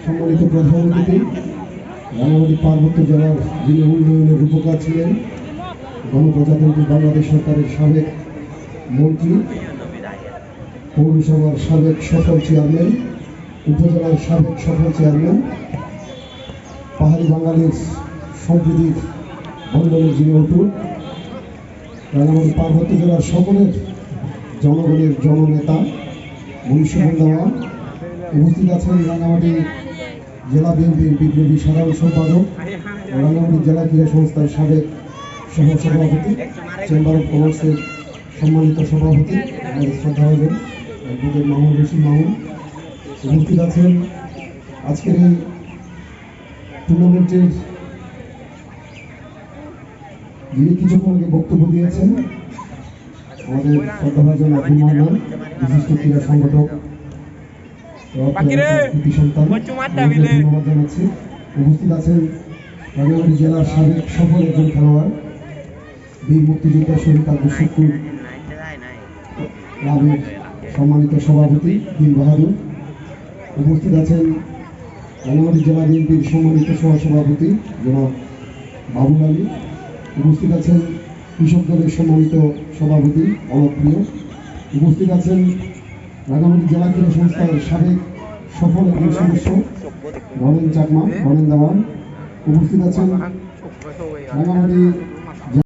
সম্মানিত প্রধান অতিথি, রাঙামাটি পার্বত্য জেলার যিনি উন্নয়নের রূপকার ছিলেন, গণপ্রজাতন্ত্রী বাংলাদেশ সরকারের সাবেক মন্ত্রী, পৌরসভার সাবেক সফল চেয়ারম্যান, উপজেলার সাবেক সফল চেয়ারম্যান, পাহাড়ি বাঙালির সম্প্রীতির বন্ধনের যিনি অটুট, রাঙামাটি পার্বত্য জেলার সকলের জনগণের জননেতা মনীষমোহন দেওয়ান। উপস্থিত আছেন রাঙামাটি জেলা বিএনপির বিপ্লবী সাধারণ সম্পাদক, রাঙামাটি জেলা ক্রীড়া সংস্থার সাবেক সহসভাপতি, চেম্বার অফ কমার্সের সম্মানিত সভাপতি আমাদের শ্রদ্ধাভাজন অ্যাডভোকেট মামুন রশিদ মামুন। উপস্থিত আছেন আজকের এই টুর্নামেন্টের যিনি কিছুক্ষণ আগে বক্তব্য দিয়েছেন আমাদের শ্রদ্ধাভাজন আব্দুল মান্নান, বিশিষ্ট ক্রীড়া সংগঠক, ধন্যবাদ জানাচ্ছি। উপস্থিত আছেন রাঙামাটি জেলার সাবেক সফল একজন খেলোয়াড়, বীর মুক্তিযোদ্ধা শহীদ আব্দুল শুকুর ক্লাবের সম্মানিত সভাপতি বীর বাহাদুর। উপস্থিত আছেন রাঙামাটি জেলা বিএনপির সম্মানিত সহসভাপতি জনাব বাবুল আলী। উপস্থিত আছেন কৃষক দলের সম্মানিত সভাপতি অলক প্রিয়। উপস্থিত আছেন রাঙামাটি জেলা ক্রীড়া সংস্থার সাবেক সফল একজন সদস্য রনেন চাকমা, রনেন দেওয়ান। উপস্থিত আছেন রাঙামাটি